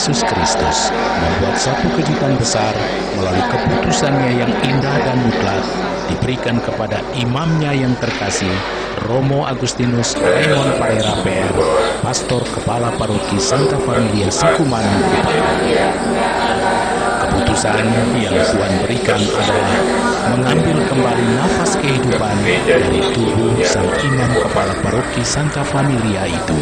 Yesus Kristus membuat satu kejutan besar melalui keputusannya yang indah dan mutlak diberikan kepada imamnya yang terkasih, Romo Agustinus Raymond Parera PR, Pastor Kepala Paroki Santa Familia Sikumanang. Keputusan yang Tuhan berikan adalah mengambil kembali nafas kehidupan dari tubuh sang imam kepala paroki Santa Familia itu.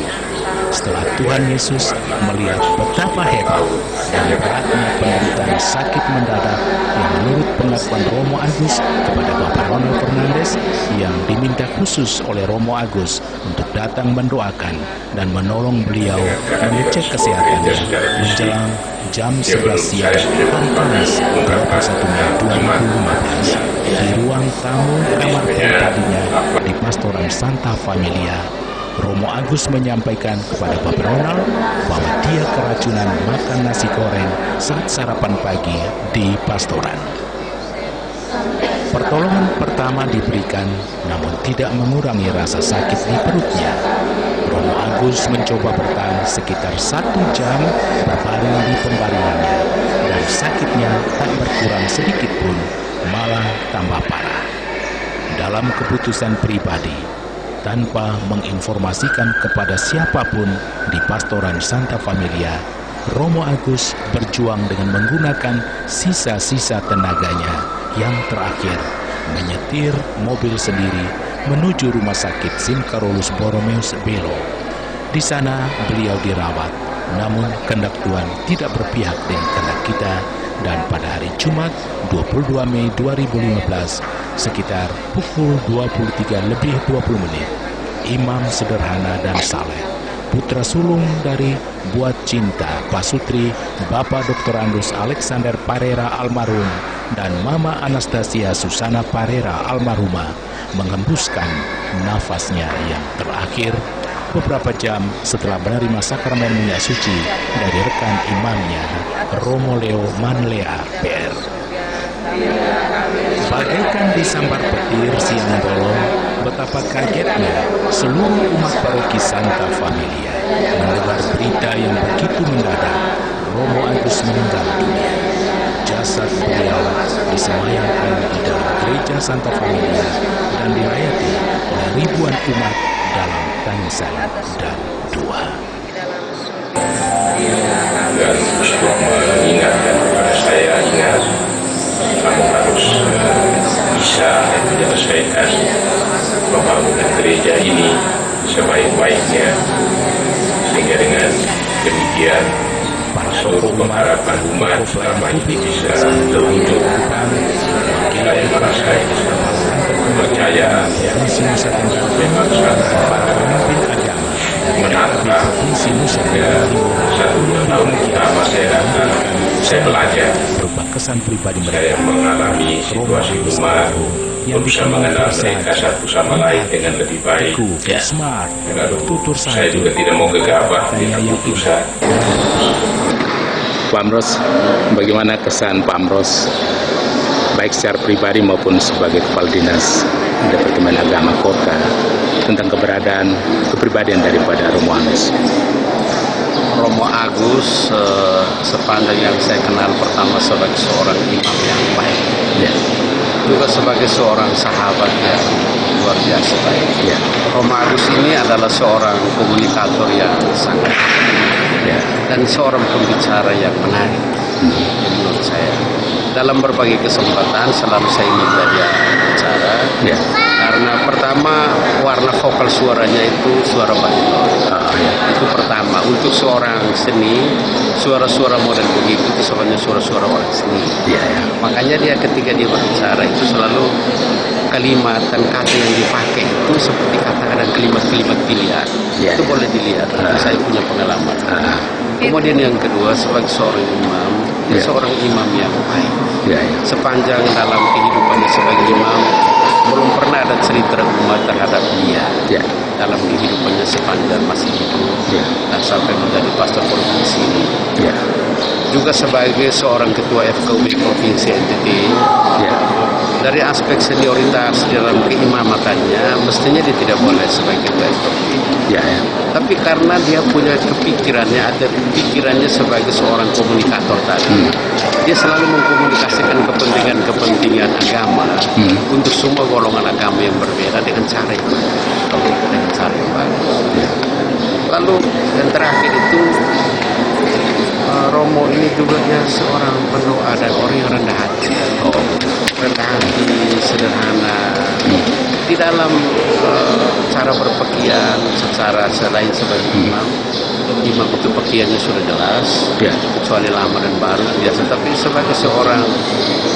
Setelah Tuhan Yesus melihat betapa hebat dan beratnya penderitaan sakit mendadak yang menurut pengakuan Romo Agus kepada Bapak Ronald Fernandes yang diminta khusus oleh Romo Agus untuk datang mendoakan dan menolong beliau mengecek kesehatannya menjelang jam 11 siang hari Kamis 21 Mei 2015 di ruang tamu kamar pribadinya di Pastoran Santa Familia. Romo Agus menyampaikan kepada Bapak Ronald bahwa dia keracunan makan nasi goreng saat sarapan pagi di pastoran. Pertolongan pertama diberikan, namun tidak mengurangi rasa sakit di perutnya. Romo Agus mencoba bertahan sekitar 1 jam berbaring di pembaringannya, dan sakitnya tak berkurang sedikit pun, malah tambah parah. Dalam keputusan pribadi, tanpa menginformasikan kepada siapapun di Pastoran Santa Familia, Romo Agus berjuang dengan menggunakan sisa-sisa tenaganya yang terakhir menyetir mobil sendiri menuju rumah sakit Sim Karolus Borromeus Belo. Di sana beliau dirawat, namun kehendak Tuhan tidak berpihak dengan kehendak kita, dan pada hari Jumat 22 Mei 2015 sekitar pukul 23:20 imam sederhana dan saleh, putra sulung dari Buat Cinta Pasutri, Bapak Dr. Andus Alexander Parera almarhum dan Mama Anastasia Susana Parera almarhumah, menghembuskan nafasnya yang terakhir beberapa jam setelah menerima sakramen minyak suci dari rekan imamnya, Romo Leo Manlea PR. Bagaikan disambar petir siang bolong, betapa kagetnya seluruh umat paroki Santa Familia mendengar berita yang begitu mendadak. Romo Agus meninggal dunia. Jasad beliau disemayamkan di dalam gereja Santa Familia dan dirayati oleh ribuan umat dalam tangisan dan doa. Dan untuk mengingatkan kepada saya, ingat, kamu harus bisa menyelesaikan pembangunan gereja ini sebaik-baiknya, sehingga dengan demikian seluruh pengharapan umat selama ini bisa terwujud. Saya merasa kepercayaan yang menatap satu tahun pertama saya belajar, kesan pribadi saya mengalami situasi umat, berusaha mengenal mereka satu sama lain dengan lebih baik. tutur Saya juga tidak mau gegabah dengan keputusan. Pak Amros, bagaimana kesan Pak Amros baik secara pribadi maupun sebagai Kepala Dinas Departemen Agama Kota tentang kepribadian daripada Romo Agus? Romo Agus sepanjang yang saya kenal, pertama sebagai seorang imam yang baik, juga sebagai seorang sahabat yang luar biasa baik. Romo Agus ini adalah seorang komunikator yang sangat dan seorang pembicara yang menarik menurut saya. Dalam berbagai kesempatan selalu saya minta dia bicara, karena pertama warna vokal suaranya itu suara bariton. Itu pertama, untuk seorang seni, suara-suara model begitu itu sebenarnya suara-suara orang seni. Makanya dia ketika dia berbicara itu selalu kalimat dan kata yang dipakai itu seperti kata-kata kalimat-kalimat pilihan. Itu boleh dilihat, itu saya punya pengalaman. Kemudian yang kedua, sebagai seorang imam, dia seorang imam yang baik. Sepanjang dalam kehidupannya sebagai imam, belum pernah ada cerita umat terhadap dia. Dalam kehidupannya sepanjang masih hidup dan sampai menjadi pastor provinsi ini. Juga sebagai seorang ketua FKUB Provinsi NTT, dari aspek senioritas di dalam keimamatannya, mestinya dia tidak boleh sebagai rektor. Ya, ya. Tapi karena dia punya kepikirannya, ada pikirannya sebagai seorang komunikator tadi, dia selalu mengkomunikasikan kepentingan agama untuk semua golongan agama yang berbeda dengan cara yang bagus. Lalu yang terakhir itu, Romo ini juga dia seorang pendoa dan orang yang rendah hati. Rendah hati, sederhana. Di dalam cara berpakaian, secara selain sebagai imam itu pakaiannya sudah jelas, kecuali lama dan baru biasa. Tapi sebagai seorang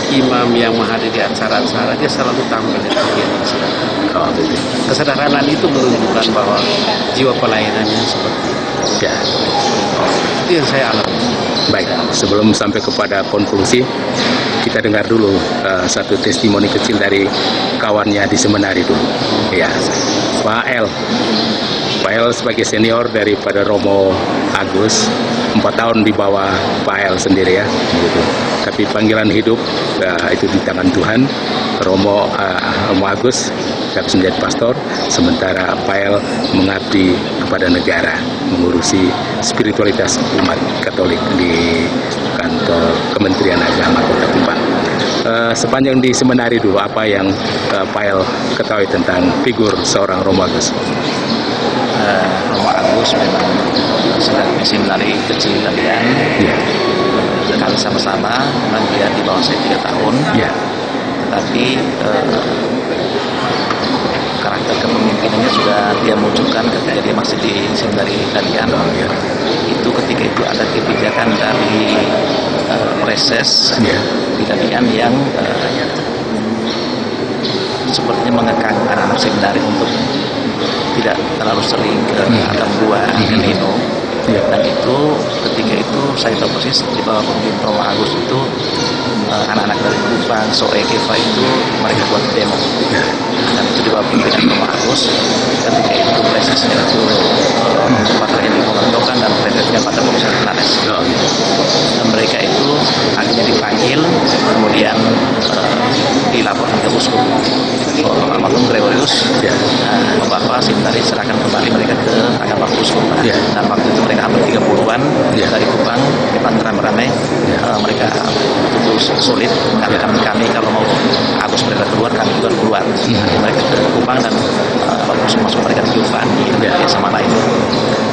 imam yang menghadiri acara-acara, dia selalu tampil di pakaian yang sederhana. Kesederhanaan itu menunjukkan bahwa jiwa pelayanannya seperti itu. Itu yang saya alami. Baik, sebelum sampai kepada konklusi, kita dengar dulu satu testimoni kecil dari kawannya di seminari dulu. Ya, Pak El. Pak El sebagai senior daripada Romo Agus, 4 tahun di bawah Pak El sendiri ya. Gitu. Tapi panggilan hidup itu di tangan Tuhan. Romo Agus harus menjadi pastor, sementara Pak El mengabdi kepada negara, mengurusi spiritualitas umat Katolik di kantor Kementerian Agama Kota Kupang. Sepanjang di seminari dulu, apa yang Pak El ketahui tentang figur seorang Romo Agus? Romo Agus memang sebagai seminari kecil kalian, kami sama-sama, memang dia di bawah saya 3 tahun, tetapi karakter kepemimpinannya sudah dia munculkan ketika dia masih di seminari kalian. Itu ketika itu ada kebijakan dari preses di kalian yang sepertinya mengekang anak-anak seminari untuk tidak terlalu sering ke Adam 2 ke Nino. Dan itu ketika itu saya tahu persis di bawah pemimpin Romo Agus itu anak-anak dari Kupang, Soe, Keva itu mereka buat demo. Dan itu di bawah pimpinan Romo Agus. Ketika itu presesnya itu patriark di Pembentokan dan presesnya pada Komisaris Penares. Dan mereka itu akhirnya dipanggil, kemudian dilaporkan ke Uskup almarhum Gregorius, bahwa seminari serahkan kembali mereka ke tangan Pak Uskup. Dan waktu itu mereka hampir 30-an dari Kupang, memang ramai-ramai. Mereka betul sulit karena kami kalau mau Agus mereka keluar, kami juga keluar. Mereka ke Kupang dan Pak Uskup masuk mereka di Giovanni sama lain.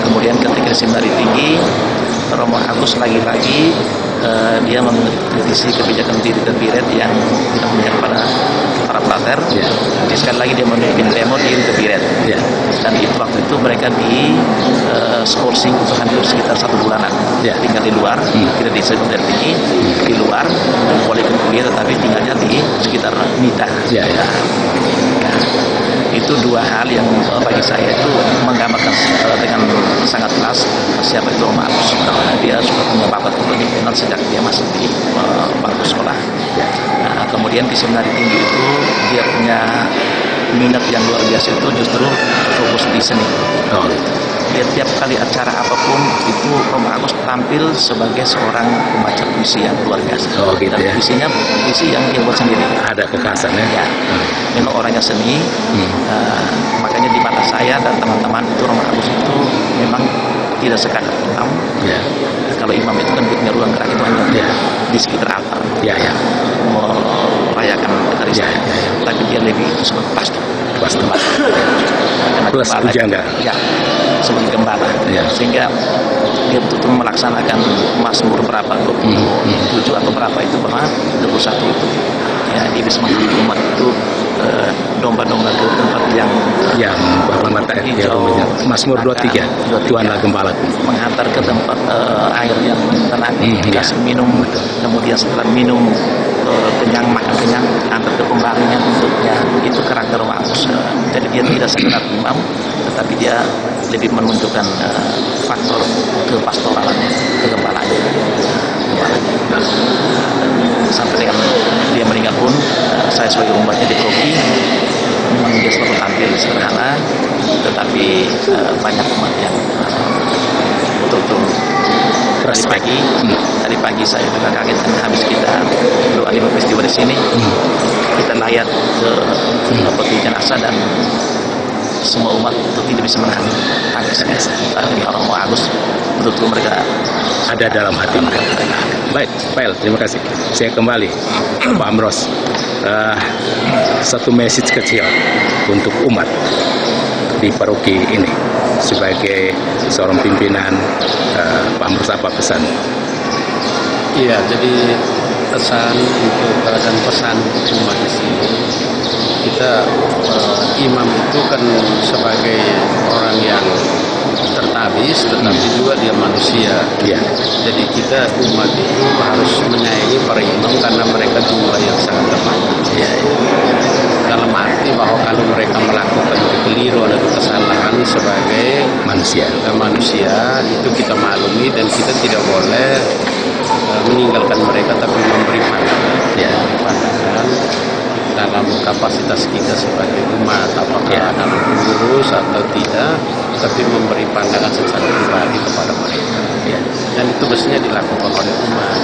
Kemudian ketika di seminari tinggi, Romo Agus lagi-lagi dia mengkritisi kebijakan diri dan biret yang tidak memihak pada para plater. Jadi sekali lagi dia memimpin demo diri dan biret. Dan itu waktu itu mereka di skorsing untuk hampir sekitar 1 bulanan. Tinggal di luar, tidak di sekolah tinggi, di luar, boleh ke kuliah tetapi tinggalnya di sekitar Nida. Itu 2 hal yang bagi saya itu menggambarkan dengan sangat jelas siapa itu Romo Agus. Dia sudah punya bakat kepemimpinan sejak dia masih di bangku sekolah. Kemudian di seminari tinggi itu dia punya minat yang luar biasa, itu justru fokus di seni. Dia tiap kali acara apapun itu Romo Agus tampil sebagai seorang pembaca puisi yang luar biasa. Dan puisinya puisi yang dia buat sendiri. Ada kekhasannya. Memang orangnya seni. Makanya di mata saya dan teman-teman itu Romo Agus itu memang tidak sekadar imam. Kalau imam itu kan punya ruang gerak itu hanya di sekitar altar. Merayakan Eucharistia. Tapi dia lebih itu sebagai pastor. Plus pujangga. Sebagai gembala. Sehingga dia betul-betul melaksanakan Mazmur berapa, 27 atau berapa itu, bahwa 21 itu dia bisa mengikuti umat itu domba-domba ke tempat yang berwarna hijau. Mazmur 23, Tuhanlah gembalaku, menghantar ke tempat air yang tenang, dikasih minum, kemudian setelah minum kenyang, makan kenyang, antar ke pembaringnya untuknya. Itu karakter Romo Agus. Jadi dia tidak sekedar imam, tetapi dia lebih menunjukkan faktor kepastoralannya, kegembalaannya. Sampai dengan dia meninggal pun, saya sebagai umatnya di Kopi, memang dia selalu tampil sederhana, tetapi banyak umat yang betul-betul Respect. Tadi pagi saya juga kaget kan habis kita doa 5 peristiwa di sini. Kita layat ke peti jenazah dan semua umat itu tidak bisa menahan tangisnya. Orang mau Agus betul-betul mereka Ada dalam hati mereka. Baik, Pak El, terima kasih. Saya kembali ke Pak Amros. Satu message kecil untuk umat di paroki ini sebagai seorang pimpinan, Pak Amros, apa pesan? Iya, jadi pesan untuk dan pesan umat di sini, kita imam itu kan sebagai orang yang tertabis, tetapi juga dia manusia. Ya. Jadi kita umat itu harus menyayangi para imam karena mereka jumlah yang sangat terbatas. Ya, Dalam arti bahwa kalau mereka melakukan kekeliruan atau kesalahan sebagai manusia itu kita maklumi dan kita tidak boleh meninggalkan mereka, tapi memberi pandangan. Ya. Pandangan dalam kapasitas kita sebagai umat, apakah dalam pengurus atau tidak, tapi memberi pandangan secara pribadi kepada mereka. Ya. Dan itu biasanya dilakukan oleh umat,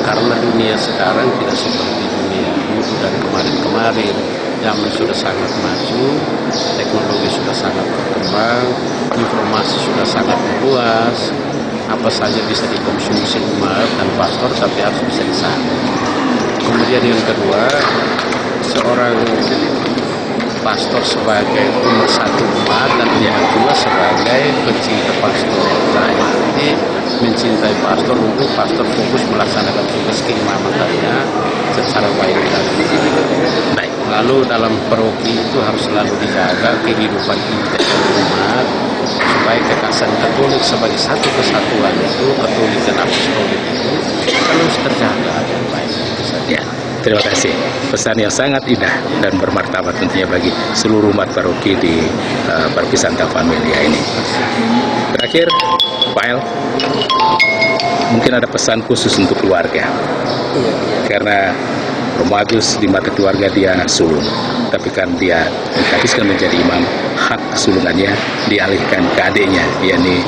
karena dunia sekarang tidak seperti dunia dulu dan kemarin-kemarin. Zaman sudah sangat maju, teknologi sudah sangat berkembang, informasi sudah sangat luas, apa saja bisa dikonsumsi umat dan pastor, tapi harus bisa disahkan. Kemudian yang kedua, seorang pastor sebagai pemersatu umat dan umat juga sebagai pencinta pastor. Jadi mencintai pastor untuk pastor fokus melaksanakan tugas keimamannya secara baik. Lalu dalam paroki itu harus selalu dijaga kehidupan integral umat supaya kekasan Katolik sebagai satu kesatuan itu, Katolik dan Apostolik itu harus terjaga dengan baik. Ya, terima kasih. Pesan yang sangat indah dan bermartabat tentunya bagi seluruh umat paroki di Paroki Santa Familia ini. Terakhir, Pak El, mungkin ada pesan khusus untuk keluarga. Karena Romo Agus di mata keluarga dia sulung, tapi kan dia dihabiskan menjadi imam, hak sulungannya dialihkan ke adiknya, yakni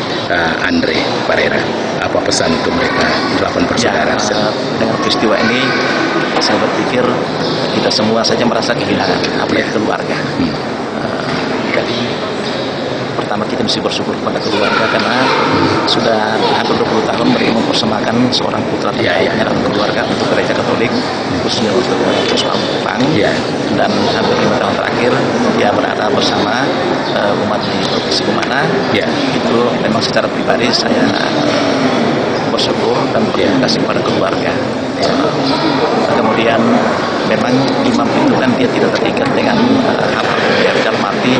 Andre Parera. Apa pesan untuk mereka 8 bersaudara? Dengan peristiwa ini saya berpikir kita semua saja merasa kehilangan apalagi keluarga. Jadi pertama kita mesti bersyukur kepada keluarga karena sudah hampir 20 tahun mereka mempersembahkan seorang putra terbaiknya dalam keluarga untuk gereja Katolik, khususnya untuk Puspa Kupang. Dan hampir 5 tahun terakhir dia berada bersama umat di Provinsi Kumana. Itu memang secara pribadi saya bersyukur dan berterima kasih kepada keluarga. Kemudian memang imam itu kan dia tidak terikat dengan apa dalam arti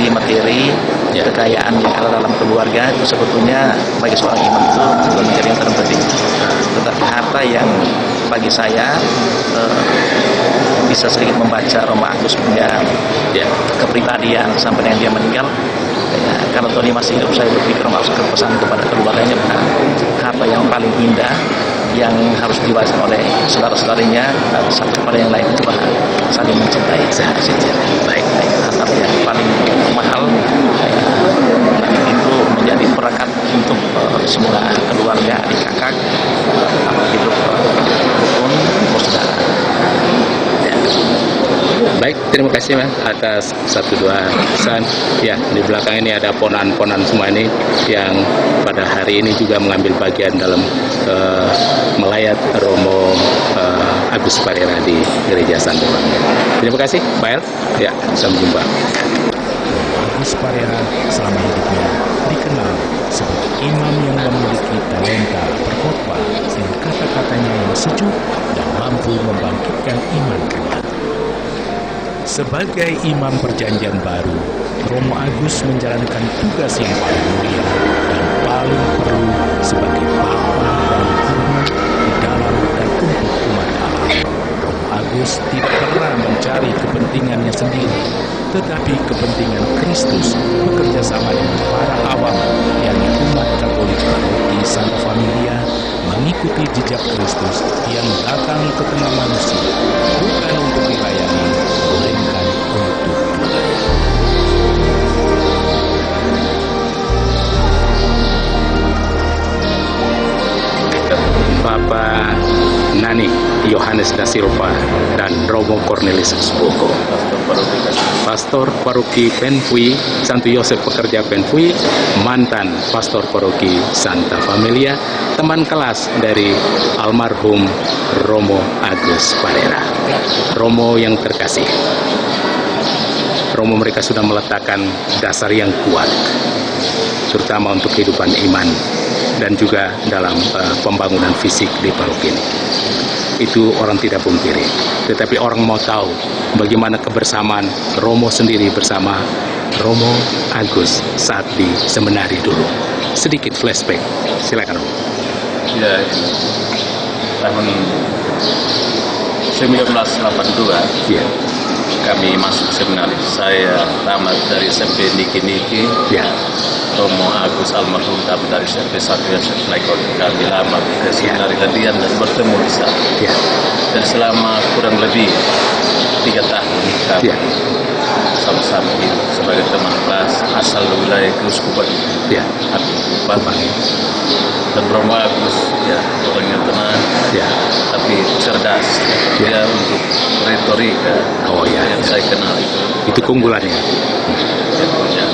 materi kekayaan yang ada dalam keluarga itu sebetulnya bagi seorang imam itu bukan menjadi yang terpenting. Tetapi harta yang bagi saya bisa sedikit membaca Romo Agus punya kepribadian sampai dengan dia meninggal. Kalau Tony masih hidup, saya berpikir Agus berpesan kepada keluarganya bahwa harta yang paling indah yang harus diwariskan oleh saudara-saudaranya satu kepada yang lain itu bahwa saling mencintai, baik harta yang paling mahal itu menjadi perekat untuk semua keluarga adik kakak hidup rukun bersaudara. Baik, terima kasih Mas atas 1-2 pesan. Ya, di belakang ini ada ponan-ponan semua ini yang pada hari ini juga mengambil bagian dalam melayat Romo Agus Parera di Gereja Santa Familia. Terima kasih, Pak El. Ya, sampai jumpa. Agus Parera selama hidupnya dikenal sebagai imam yang memiliki talenta berkhotbah dengan kata-katanya yang sejuk dan mampu membangkitkan iman umat. Sebagai imam perjanjian baru, Romo Agus menjalankan tugas yang paling mulia dan paling perlu sebagai bapa dan guru di dalam dan untuk umat Allah. Romo Agus tidak pernah mencari kepentingannya sendiri, tetapi kepentingan Kristus bekerja sama dengan para awam, yakni umat Katolik paroki Santa Familia, mengikuti jejak Kristus yang datang ke tengah manusia, bukan untuk dilayani, melainkan untuk dilayani. Bapak Nani Yohanes da Silva dan Romo Cornelis Subogo. Pastor Paroki Penfui, Santo Yosef Pekerja Penfui, mantan Pastor Paroki Santa Familia, teman kelas dari almarhum Romo Agus Parera. Romo yang terkasih, Romo mereka sudah meletakkan dasar yang kuat, terutama untuk kehidupan iman dan juga dalam pembangunan fisik di paroki ini. Itu orang tidak pungkiri. Tetapi orang mau tahu bagaimana kebersamaan Romo sendiri bersama Romo Agus saat di seminari dulu. Sedikit flashback, silakan Romo. Ya, tahun 1982 Ya, kami masuk seminari. Saya tamat dari SMP Niki-Niki. ya, Romo Agus almarhum tamat dari SMP 1 Yosef Naikot. Kami lama ke seminari Ledian dan bertemu di sana. ya, Dan selama kurang lebih 3 tahun kami ya, sama-sama hidup sebagai teman kelas asal wilayah Keuskupan ya, Bapak. Dan Romo Agus ya orangnya tenang, ya. tapi cerdas. Dia untuk retorika Oh ya, yang saya kenal itu keunggulannya. dia punya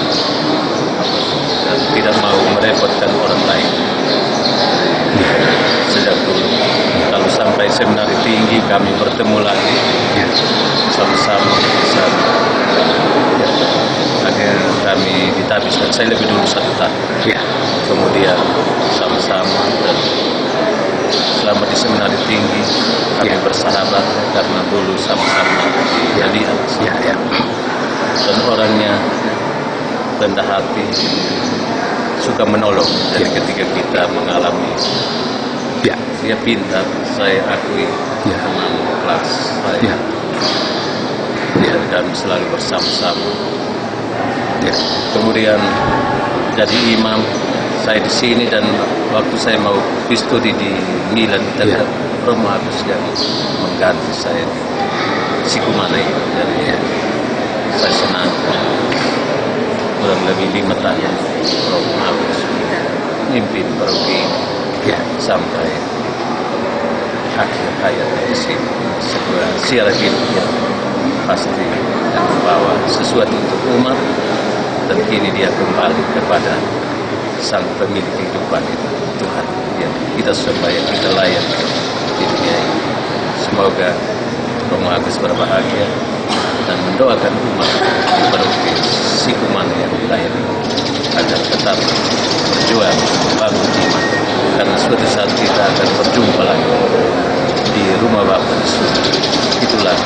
dan tidak mau merepotkan orang lain. Sejak dulu, lalu sampai seminari tinggi kami bertemu lagi Ya, sama-sama bersama. Akhirnya kami ditabiskan. Saya lebih dulu 1 tahun. ya, Kemudian sama-sama dan selama di seminari tinggi kami Ya. bersahabat karena dulu sama-sama di Ledian. ya, ya, Dan orangnya rendah hati, suka menolong. Jadi ketika kita mengalami, ya, dia pintar, saya akui Ya. teman kelas saya. ya, ya, Dan kami selalu bersama-sama. ya, Kemudian jadi imam saya di sini, dan waktu saya mau studi di Milan, Ya. Romo Agus yang mengganti saya di Sikumana itu. Jadi saya senang. Kurang lebih 5 tahun Romo Agus mimpin paroki ya, sampai akhir hayat di sini. Sebuah siara hidup yang pasti yang membawa sesuatu untuk umat, dan kini dia kembali kepada sang pemilik kehidupan itu, Tuhan yang kita supaya kita layak di dunia ini. Semoga Romo Agus berbahagia dan mendoakan umat di paroki Sikumana yang layak agar tetap berjuang membangun iman, karena suatu saat kita akan berjumpa lagi di rumah Bapa di surga. Itulah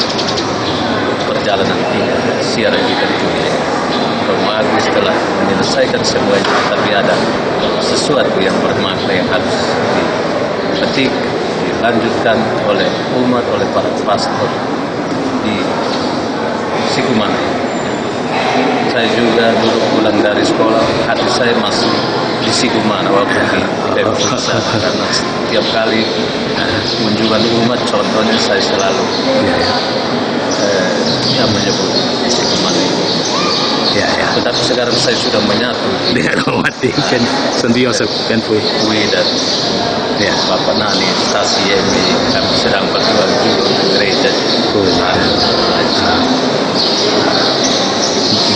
perjalanan kita, siaran kita di dunia ini. Romo Agus telah menyelesaikan semuanya, tapi ada sesuatu yang bermakna yang harus dipetik, dilanjutkan oleh umat, oleh para pastor di Sikumana. Saya juga dulu pulang dari sekolah, hati saya masih di Sikumana waktu di Pemfisa, karena setiap kali kunjungan umat, contohnya saya selalu menyebut Sikumana ini. ya, ya. Tetapi sekarang saya sudah menyatu Dengan umat di Santo Yosef Penfui. dan Ya, Bapak Nani, Stasi Emi, kami sedang berjuang juga untuk gereja. oh, ya.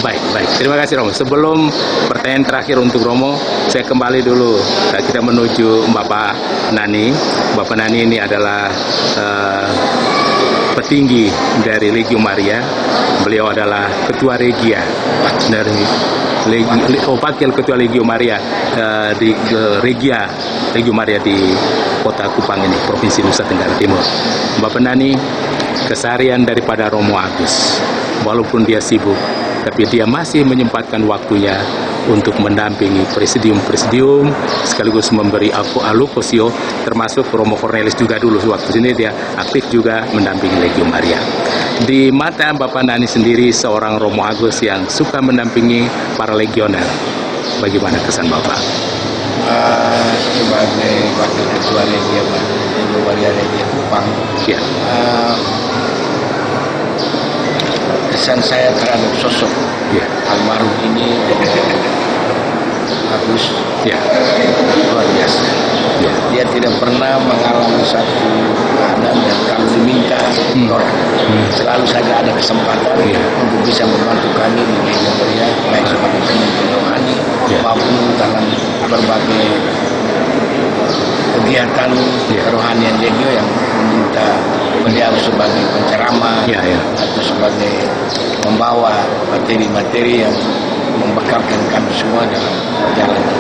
Baik, baik. Terima kasih Romo. Sebelum pertanyaan terakhir untuk Romo, saya kembali dulu. Kita menuju Bapak Nani. Bapak Nani ini adalah petinggi dari Legio Maria. Beliau adalah ketua regia dari wakil ketua Legio Maria di regia Legio Maria di Kota Kupang ini, Provinsi Nusa Tenggara Timur. Bapak Nani, keseharian daripada Romo Agus, walaupun dia sibuk, tapi dia masih menyempatkan waktunya untuk mendampingi presidium-presidium, sekaligus memberi alokosio, termasuk Romo Cornelis juga dulu waktu sini dia aktif juga mendampingi Legio Maria. Di mata Bapak Nani sendiri, seorang Romo Agus yang suka mendampingi para legioner, bagaimana kesan Bapak? Sebagai wakil ketua Legio Maria Legio Kupang, Ya, kesan saya terhadap sosok ya, almarhum ini Agus Ya. luar biasa. Ya. Dia tidak pernah mengalami satu keadaan yang kalau diminta tolak. Selalu saja ada kesempatan Ya. untuk bisa membantu kami di Gereja Maria, baik sebagai pemimpin rohani Ya. maupun dalam berbagai kegiatan kerohanian Legio yang meminta beliau sebagai penceramah Ya, ya. atau sebagai membawa materi-materi yang membekalkan kami semua dalam perjalanan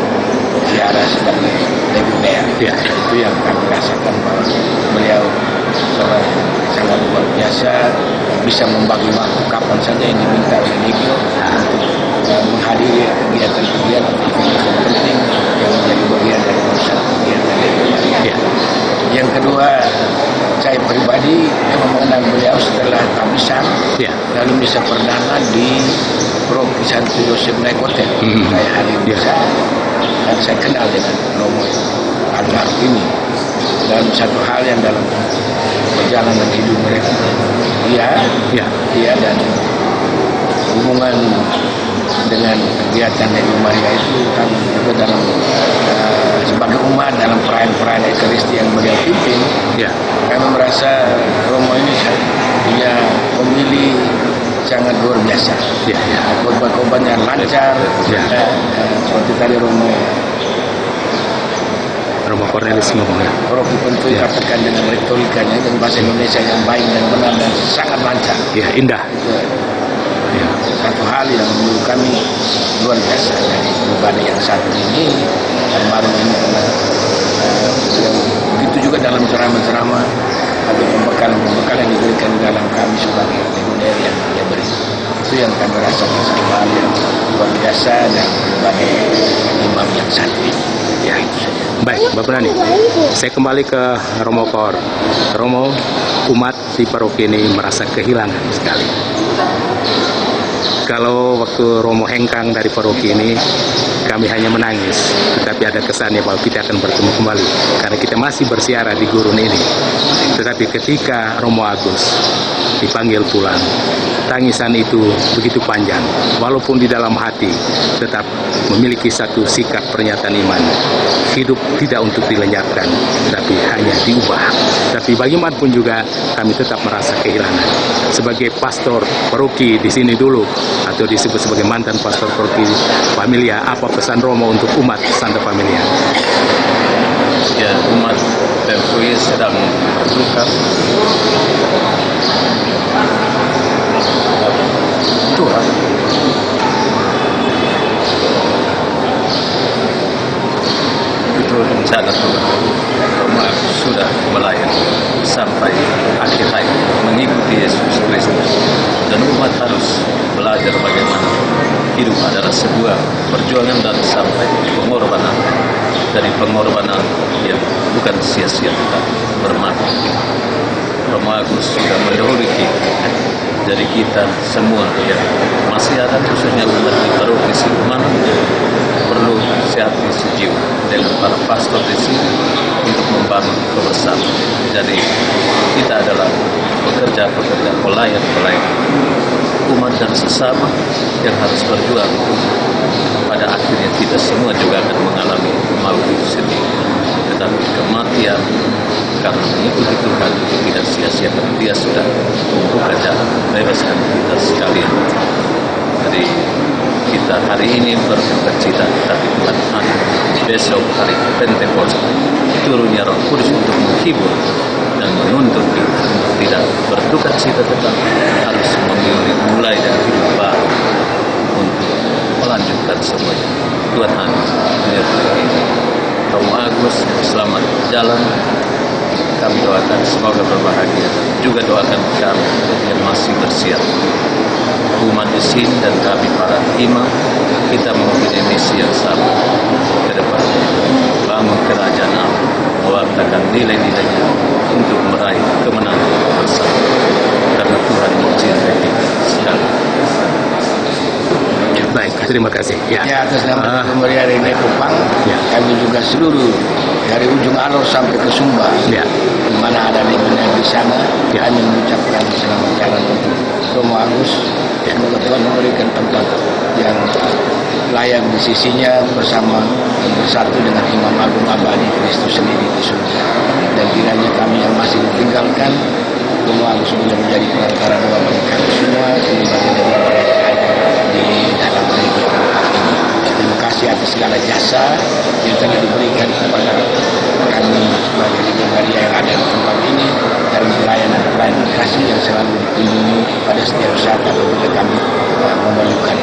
ziarah sebagai legioner. Ya. Itu yang kami rasakan bahwa beliau sangat luar biasa, bisa membagi waktu kapan saja yang diminta oleh Legio untuk menghadiri kegiatan-kegiatan yang penting yang menjadi bagian dari pusat kegiatan Legio Maria. Ya. Yang kedua, saya pribadi mengenal beliau setelah tabisan, Ya. lalu misa perdana di Paroki Santo Yosef Naik Hotel. Saya hadir di Ya. sana dan saya kenal dengan Romo Algarve ini. Dan satu hal yang dalam perjalanan hidup mereka, Ya. dia dan hubungan dengan kegiatan Legio Maria itu kan juga dalam sebagai umat dalam perayaan-perayaan Ekaristi yang beliau pimpin. Ya. Kami merasa Romo ini punya pemilih sangat luar biasa. Ya. Ya. Khotbah-khotbahnya lancar. Ya. Seperti tadi Romo Cornelis ngomong ya. Rocky Pentu Ya. katakan dengan retorikanya dengan bahasa Indonesia yang baik dan benar dan sangat lancar. Ya, indah. Itu Ya. satu hal yang menurut kami luar biasa dari pribadi yang satu ini. Almarhum ini pernah begitu juga dalam ceramah-ceramah atau pembekalan yang diberikan di dalam kami sebagai legioner yang dia beri. Itu yang kami rasakan satu hal yang luar biasa dan pribadi imam yang satu ini. Ya, itu saja. Baik, Bapak Nani, saya kembali ke Romo Kor. Romo, umat di paroki ini merasa kehilangan sekali. Kalau waktu Romo hengkang dari paroki ini, kami hanya menangis. Tetapi ada kesannya bahwa kita akan bertemu kembali. Karena kita masih bersiara di gurun ini. Tetapi ketika Romo Agus dipanggil pulang, tangisan itu begitu panjang. Walaupun di dalam hati tetap memiliki satu sikap pernyataan iman. Hidup tidak untuk dilenyapkan, tapi hanya diubah. Tapi bagaimanapun juga kami tetap merasa kehilangan. Sebagai pastor paroki di sini dulu, atau disebut sebagai mantan pastor paroki Familia, apa pesan Romo untuk umat Santa Familia? Ya, umat PMI sedang berduka. Tuhan itu rencana Tuhan. Roma sudah melayani sampai akhir hayat mengikuti Yesus Kristus, dan umat harus belajar bagaimana hidup adalah sebuah perjuangan dan sampai pengorbanan. Dari pengorbanan yang bukan sia-sia tetapi bermakna. Romo Agus sudah mendahului kita. Dari kita semua yang masih ada, khususnya umat di paroki Siluman, perlu siapkan sejiwa dengan para pastor di sini untuk membangun kebersamaan. Jadi kita adalah pekerja-pekerja, pelayan-pelayan umat dan sesama yang harus berjuang. Pada akhirnya kita semua juga akan mengalami maut itu sendiri. Tetapi kematian karena mengikuti Tuhan itu tidak sia-sia. Dia sudah membuka jalan, bebaskan kita sekalian. Jadi kita hari ini berduka-cita, tapi Tuhan ada besok hari Pentekoste turunnya Roh Kudus untuk menghibur dan menuntun kita untuk tidak berduka-cita, tetapi harus memulai dari hidup baru untuk melanjutkan semuanya. Tuhan menyertai Romo Agus selamat jalan. Kami doakan semoga berbahagia. Juga doakan kami yang masih bersiap. Umat di sini dan kami para imam, kita mempunyai misi yang sama ke depan. Bangun kerajaan Allah, mewartakan nilai-nilainya untuk meraih kemenangan bersama. Karena Tuhan mencintai kita sekali. Baik, terima kasih. Ya, atas nama Maria Rene Kupang, Ya. kami juga seluruh dari ujung Alor sampai ke Sumba, Ya. di mana ada legioner di sana, Ya. kami mengucapkan selamat jalan untuk Romo Agus. Semoga Tuhan memberikan tempat yang layak di sisinya bersama bersatu dengan Imam Agung Abadi Kristus sendiri di surga. Dan kiranya kami yang masih ditinggalkan, Romo Agus boleh menjadi perantara doa bagi kami semua, kembali dari mereka di dalam kehidupan ini. Terima kasih atas segala jasa yang telah diberikan kepada kami sebagai Ibu Maria yang ada di tempat ini, dan pelayanan kasih yang selalu dikunjungi pada setiap saat apabila kami memerlukan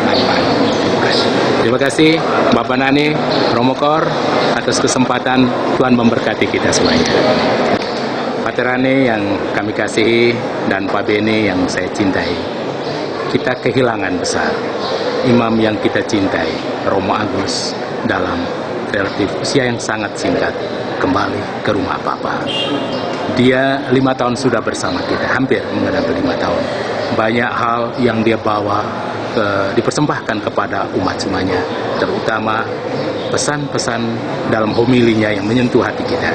manfaat. Terima kasih. Terima kasih Bapak Nani, Romo Kor, atas kesempatan. Tuhan memberkati kita semuanya. Pater Rane yang kami kasihi dan Pak Beni yang saya cintai, kita kehilangan besar imam yang kita cintai, Romo Agus, dalam relatif usia yang sangat singkat kembali ke rumah Bapa. Dia 5 tahun sudah bersama kita, hampir mengenai 5 tahun. Banyak hal yang dia bawa dipersembahkan kepada umat semuanya, terutama pesan-pesan dalam homilinya yang menyentuh hati kita,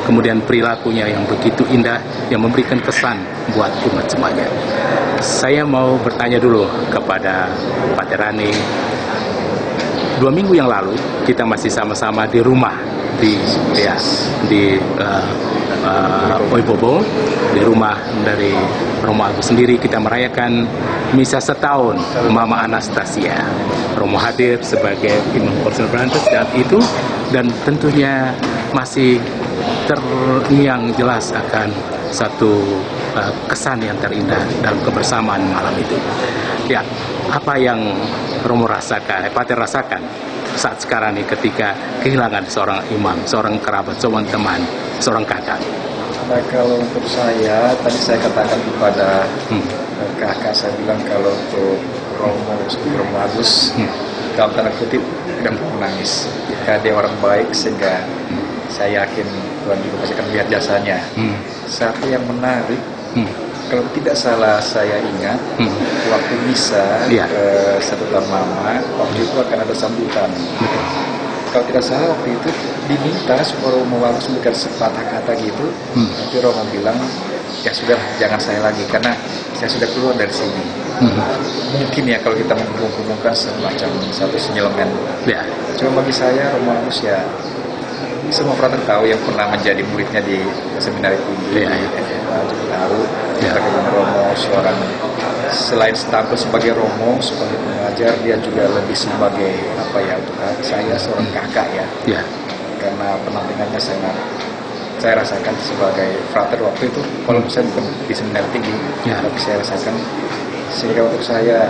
kemudian perilakunya yang begitu indah yang memberikan kesan buat umat semuanya. Saya mau bertanya dulu kepada Pater Rane. 2 minggu yang lalu kita masih sama-sama di rumah di Oibobo, di rumah dari Romo Agus sendiri. Kita merayakan misa setahun Mama Anastasia. Romo hadir sebagai Imam Korsen Berantas saat itu, dan tentunya masih terngiang jelas akan satu kesan yang terindah dalam kebersamaan malam itu. Ya, apa yang Romo rasakan, Pater rasakan saat sekarang ini ketika kehilangan seorang imam, seorang kerabat, seorang teman, seorang kakak? Nah, kalau untuk saya, tadi saya katakan kepada kakak, saya bilang kalau untuk Romo Agus, dalam tanda kutip, tidak menangis. Jika dia orang baik, sehingga saya yakin Tuhan juga pasti akan melihat jasanya. Satu yang menarik, kalau tidak salah saya ingat, waktu misa ke satu tahun Mama, waktu itu akan ada sambutan. Kalau tidak salah waktu itu diminta supaya Romo Agus memberikan sepatah kata gitu, tapi Romo bilang, ya sudah, jangan saya lagi, karena saya sudah keluar dari sini. Mungkin ya kalau kita menghubungkan semacam satu sinyalemen. Cuma bagi saya Romo Agus ya, semua frater tahu yang pernah menjadi muridnya di seminari tinggi FFA juga tahu bagaimana Romo seorang, selain tampil sebagai Romo, sebagai pengajar, dia juga lebih sebagai apa ya, untuk saya seorang kakak ya. Karena penampilannya sangat saya rasakan sebagai frater waktu itu, walaupun saya bukan di seminari tinggi, tapi saya rasakan, sehingga untuk saya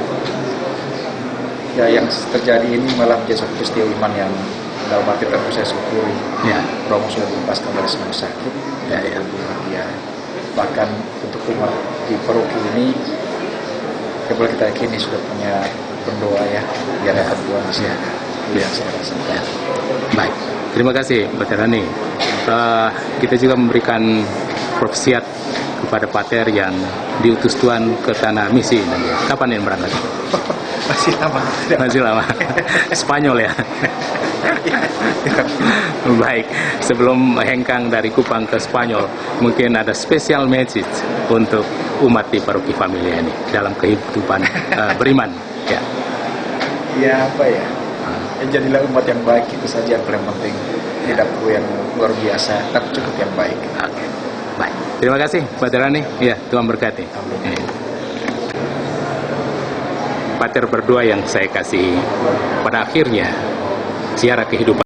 ya yang terjadi ini malah menjadi satu peristiwa iman yang dalam arti tentu saya syukuri. Romo sudah dilepaskan dari semua sakit, ya. Bahkan untuk umat di paroki ini, boleh kita yakini sudah punya pendoa ya, di hadapan Tuhan di sini. Saya rasakan. Baik, terima kasih Pater Rane. Kita juga memberikan profesiat kepada Pater yang diutus Tuhan ke tanah misi. Kapan yang berangkat? Masih lama. Masih lama. Spanyol ya. Baik, sebelum hengkang dari Kupang ke Spanyol, mungkin ada special message untuk umat di Paroki Familia ini dalam kehidupan beriman. Ya apa ya? Jadilah umat yang baik, itu saja yang paling penting. Tidak perlu yang luar biasa, tapi cukup yang baik. Oke. Baik. Terima kasih Pater Rane. Ya, Tuhan berkati. Pater berdua yang saya kasih, pada akhirnya ziarah kehidupan